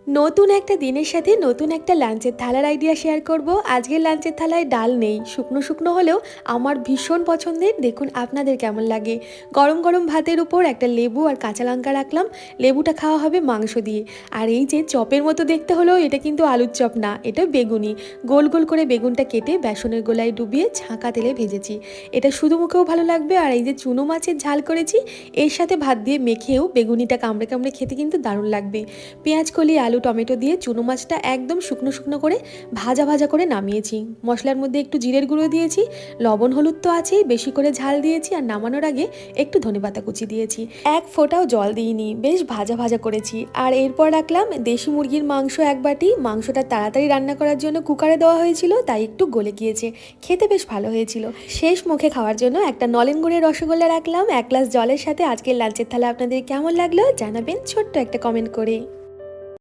নতুন একটা দিনের সাথে নতুন একটা লাঞ্চের থালার আইডিয়া শেয়ার করব। আজকের লাঞ্চের থালায় ডাল নেই, শুকনো শুকনো হলেও আমার ভীষণ পছন্দের। দেখুন আপনাদের কেমন লাগে। গরম গরম ভাতের উপর একটা লেবু আর কাঁচা লঙ্কা রাখলাম। লেবুটা খাওয়া হবে মাংস দিয়ে। আর এই যে চপের মতো দেখতে হলেও এটা কিন্তু আলুর চপ না, এটা বেগুনি। গোল গোল করে বেগুনটা কেটে বেসনের গোলায় ডুবিয়ে ছাঁকা তেলে ভেজেছি। এটা শুধু মুখেও ভালো লাগবে। আর এই যে চুনো মাছের ঝাল করেছি, এর সাথে ভাত দিয়ে মেখেও বেগুনিটা কামড়ে কামড়ে খেতে কিন্তু দারুণ লাগবে। পেঁয়াজ কলি, আলু, টমেটো দিয়ে চুনো মাছটা একদম শুকনো শুকনো করে ভাজা ভাজা করে নামিয়েছি। মশলার মধ্যে একটু জিরের গুঁড়ো দিয়েছি, লবণ হলুদ তো আছেই, বেশি করে ঝাল দিয়েছি। আর নামানোর আগে একটু ধনেপাতা কুচি দিয়েছি। এক ফোঁটাও জল দিইনি, বেশ ভাজা ভাজা করেছি। আর এরপর রাখলাম দেশি মুরগির মাংস এক বাটি। মাংসটা তাড়াতাড়ি রান্না করার জন্য কুকারে দেওয়া হয়েছিল, তাই একটু গলে গিয়েছে। খেতে বেশ ভালো হয়েছিল। শেষ মুখে খাওয়ার জন্য একটা নলেন গুড়ের রসগোল্লা রাখলাম এক গ্লাস জলের সাথে। আজকের লাঞ্চের থালা আপনাদের কেমন লাগলো জানাবেন ছোট্ট একটা কমেন্ট করে।